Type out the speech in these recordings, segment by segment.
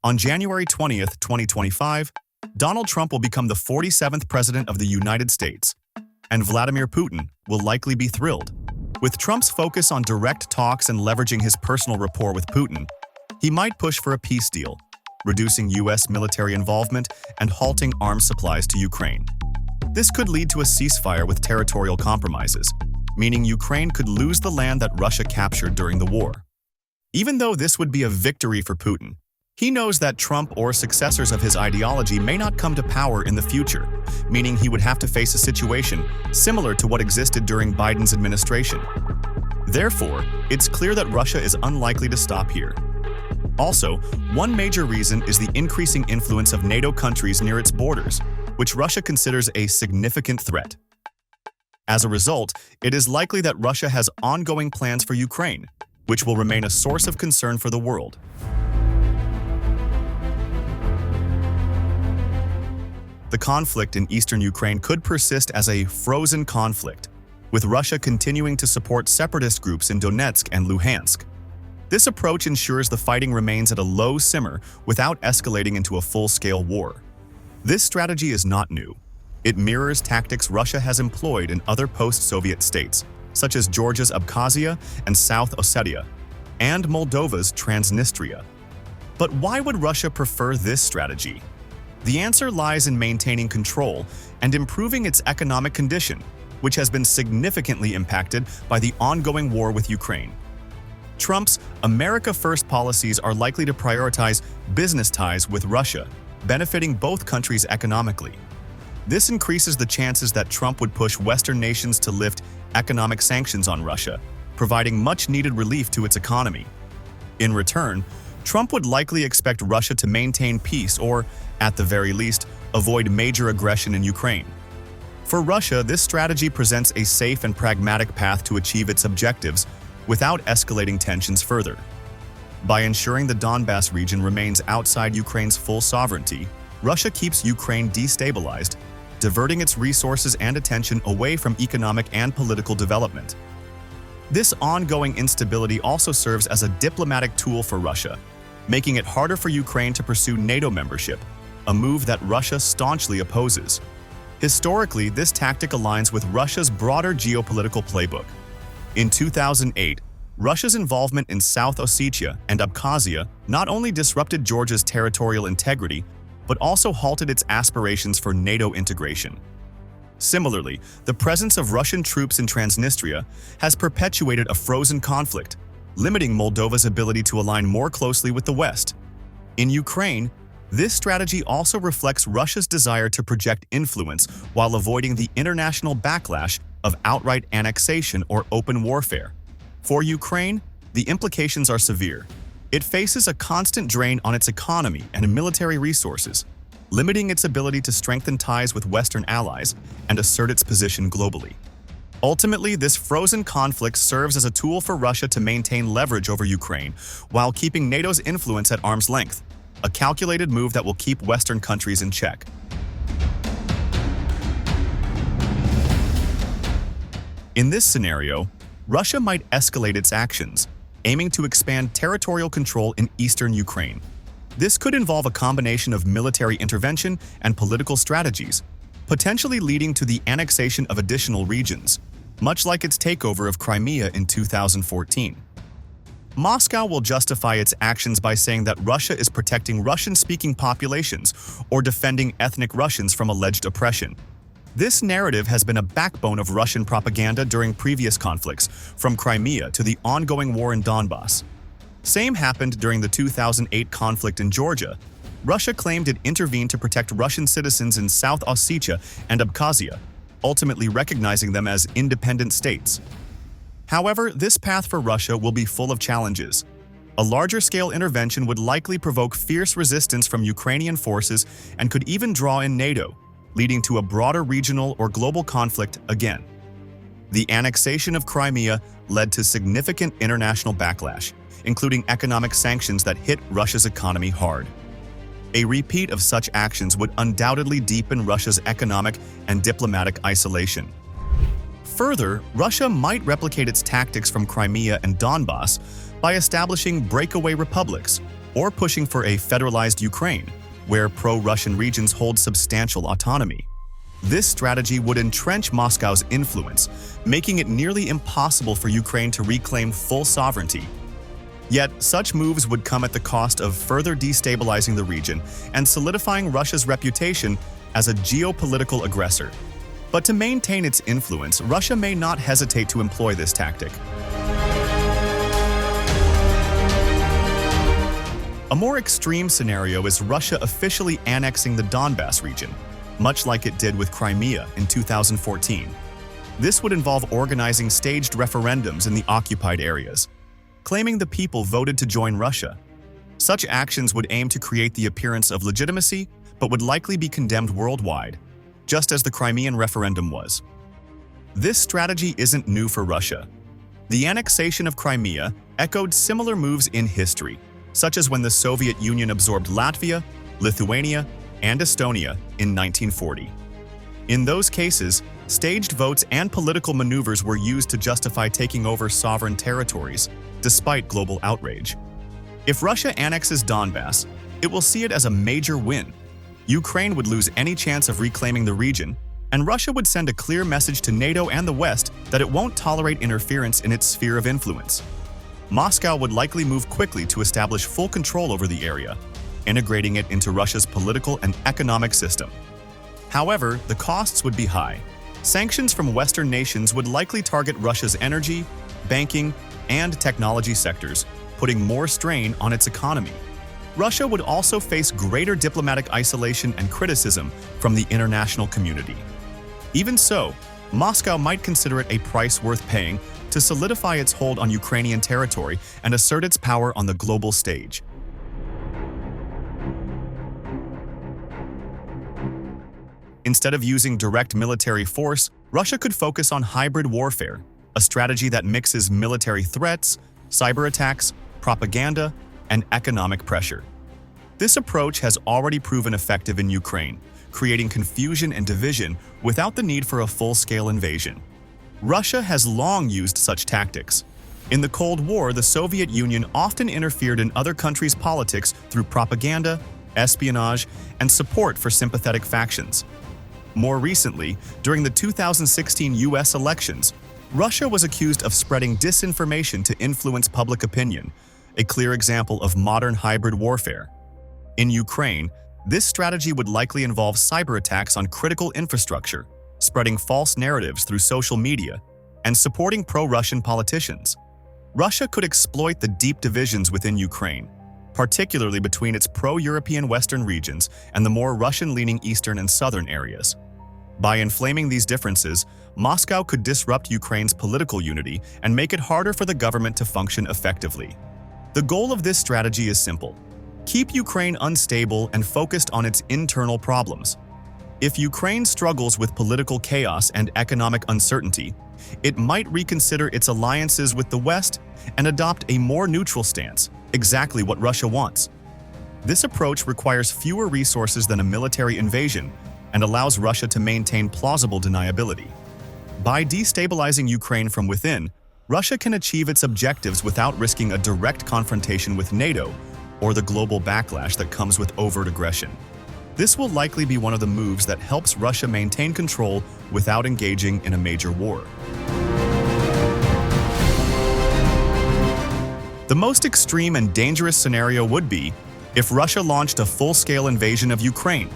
On January 20th, 2025, Donald Trump will become the 47th President of the United States, and Vladimir Putin will likely be thrilled. With Trump's focus on direct talks and leveraging his personal rapport with Putin, he might push for a peace deal, reducing U.S. military involvement and halting arms supplies to Ukraine. This could lead to a ceasefire with territorial compromises, meaning Ukraine could lose the land that Russia captured during the war. Even though this would be a victory for Putin, he knows that Trump or successors of his ideology may not come to power in the future, meaning he would have to face a situation similar to what existed during Biden's administration. Therefore, it's clear that Russia is unlikely to stop here. Also, one major reason is the increasing influence of NATO countries near its borders, which Russia considers a significant threat. As a result, it is likely that Russia has ongoing plans for Ukraine, which will remain a source of concern for the world. The conflict in eastern Ukraine could persist as a frozen conflict, with Russia continuing to support separatist groups in Donetsk and Luhansk. This approach ensures the fighting remains at a low simmer without escalating into a full-scale war. This strategy is not new. It mirrors tactics Russia has employed in other post-Soviet states, such as Georgia's Abkhazia and South Ossetia, and Moldova's Transnistria. But why would Russia prefer this strategy? The answer lies in maintaining control and improving its economic condition, which has been significantly impacted by the ongoing war with Ukraine. Trump's America First policies are likely to prioritize business ties with Russia, benefiting both countries economically. This increases the chances that Trump would push Western nations to lift economic sanctions on Russia, providing much-needed relief to its economy. In return, Trump would likely expect Russia to maintain peace or, at the very least, avoid major aggression in Ukraine. For Russia, this strategy presents a safe and pragmatic path to achieve its objectives without escalating tensions further. By ensuring the Donbass region remains outside Ukraine's full sovereignty, Russia keeps Ukraine destabilized, diverting its resources and attention away from economic and political development. This ongoing instability also serves as a diplomatic tool for Russia, making it harder for Ukraine to pursue NATO membership, a move that Russia staunchly opposes. Historically, this tactic aligns with Russia's broader geopolitical playbook. In 2008, Russia's involvement in South Ossetia and Abkhazia not only disrupted Georgia's territorial integrity, but also halted its aspirations for NATO integration. Similarly, the presence of Russian troops in Transnistria has perpetuated a frozen conflict, limiting Moldova's ability to align more closely with the West. In Ukraine, this strategy also reflects Russia's desire to project influence while avoiding the international backlash of outright annexation or open warfare. For Ukraine, the implications are severe. It faces a constant drain on its economy and military resources, limiting its ability to strengthen ties with Western allies and assert its position globally. Ultimately, this frozen conflict serves as a tool for Russia to maintain leverage over Ukraine while keeping NATO's influence at arm's length, a calculated move that will keep Western countries in check. In this scenario, Russia might escalate its actions, aiming to expand territorial control in eastern Ukraine. This could involve a combination of military intervention and political strategies, potentially leading to the annexation of additional regions, much like its takeover of Crimea in 2014. Moscow will justify its actions by saying that Russia is protecting Russian-speaking populations or defending ethnic Russians from alleged oppression. This narrative has been a backbone of Russian propaganda during previous conflicts, from Crimea to the ongoing war in Donbass. Same happened during the 2008 conflict in Georgia. Russia claimed it intervened to protect Russian citizens in South Ossetia and Abkhazia, ultimately recognizing them as independent states. However, this path for Russia will be full of challenges. A larger-scale intervention would likely provoke fierce resistance from Ukrainian forces and could even draw in NATO, leading to a broader regional or global conflict again. The annexation of Crimea led to significant international backlash, including economic sanctions that hit Russia's economy hard. A repeat of such actions would undoubtedly deepen Russia's economic and diplomatic isolation. Further, Russia might replicate its tactics from Crimea and Donbass by establishing breakaway republics or pushing for a federalized Ukraine, where pro-Russian regions hold substantial autonomy. This strategy would entrench Moscow's influence, making it nearly impossible for Ukraine to reclaim full sovereignty. Yet, such moves would come at the cost of further destabilizing the region and solidifying Russia's reputation as a geopolitical aggressor. But to maintain its influence, Russia may not hesitate to employ this tactic. A more extreme scenario is Russia officially annexing the Donbas region, much like it did with Crimea in 2014. This would involve organizing staged referendums in the occupied areas, claiming the people voted to join Russia. Such actions would aim to create the appearance of legitimacy, but would likely be condemned worldwide, just as the Crimean referendum was. This strategy isn't new for Russia. The annexation of Crimea echoed similar moves in history, such as when the Soviet Union absorbed Latvia, Lithuania, and Estonia in 1940. In those cases, staged votes and political maneuvers were used to justify taking over sovereign territories, despite global outrage. If Russia annexes Donbas, it will see it as a major win. Ukraine would lose any chance of reclaiming the region, and Russia would send a clear message to NATO and the West that it won't tolerate interference in its sphere of influence. Moscow would likely move quickly to establish full control over the area, integrating it into Russia's political and economic system. However, the costs would be high. Sanctions from Western nations would likely target Russia's energy, banking, and technology sectors, putting more strain on its economy. Russia would also face greater diplomatic isolation and criticism from the international community. Even so, Moscow might consider it a price worth paying to solidify its hold on Ukrainian territory and assert its power on the global stage. Instead of using direct military force, Russia could focus on hybrid warfare, a strategy that mixes military threats, cyber attacks, propaganda, and economic pressure. This approach has already proven effective in Ukraine, creating confusion and division without the need for a full-scale invasion. Russia has long used such tactics. In the Cold War, the Soviet Union often interfered in other countries' politics through propaganda, espionage, and support for sympathetic factions. More recently, during the 2016 US elections, Russia was accused of spreading disinformation to influence public opinion, a clear example of modern hybrid warfare. In Ukraine, this strategy would likely involve cyber attacks on critical infrastructure, spreading false narratives through social media, and supporting pro-Russian politicians. Russia could exploit the deep divisions within Ukraine, particularly between its pro-European western regions and the more Russian-leaning eastern and southern areas. By inflaming these differences, Moscow could disrupt Ukraine's political unity and make it harder for the government to function effectively. The goal of this strategy is simple: keep Ukraine unstable and focused on its internal problems. If Ukraine struggles with political chaos and economic uncertainty, it might reconsider its alliances with the West and adopt a more neutral stance, exactly what Russia wants. This approach requires fewer resources than a military invasion and allows Russia to maintain plausible deniability. By destabilizing Ukraine from within, Russia can achieve its objectives without risking a direct confrontation with NATO or the global backlash that comes with overt aggression. This will likely be one of the moves that helps Russia maintain control without engaging in a major war. The most extreme and dangerous scenario would be if Russia launched a full-scale invasion of Ukraine,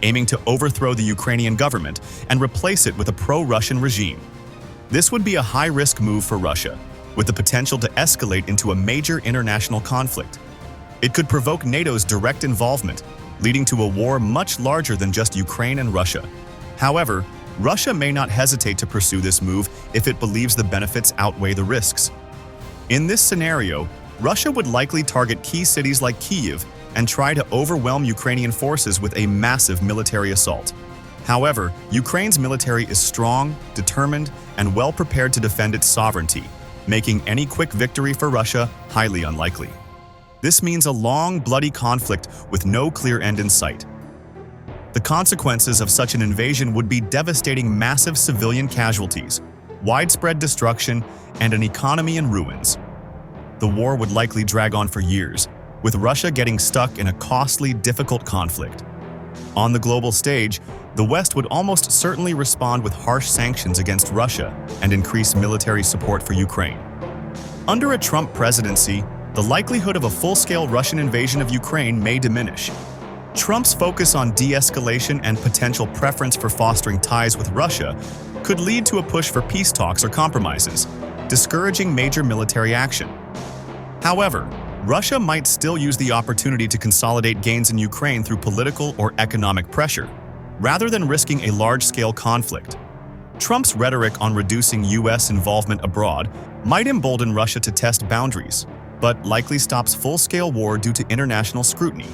aiming to overthrow the Ukrainian government and replace it with a pro-Russian regime. This would be a high-risk move for Russia, with the potential to escalate into a major international conflict. It could provoke NATO's direct involvement, leading to a war much larger than just Ukraine and Russia. However, Russia may not hesitate to pursue this move if it believes the benefits outweigh the risks. In this scenario, Russia would likely target key cities like Kyiv and try to overwhelm Ukrainian forces with a massive military assault. However, Ukraine's military is strong, determined, and well prepared to defend its sovereignty, making any quick victory for Russia highly unlikely. This means a long, bloody conflict with no clear end in sight. The consequences of such an invasion would be devastating massive civilian casualties, widespread destruction, and an economy in ruins. The war would likely drag on for years, with Russia getting stuck in a costly, difficult conflict. On the global stage, the West would almost certainly respond with harsh sanctions against Russia and increase military support for Ukraine. Under a Trump presidency, the likelihood of a full-scale Russian invasion of Ukraine may diminish. Trump's focus on de-escalation and potential preference for fostering ties with Russia could lead to a push for peace talks or compromises, discouraging major military action. However, Russia might still use the opportunity to consolidate gains in Ukraine through political or economic pressure, rather than risking a large-scale conflict. Trump's rhetoric on reducing U.S. involvement abroad might embolden Russia to test boundaries, but likely stops full-scale war due to international scrutiny.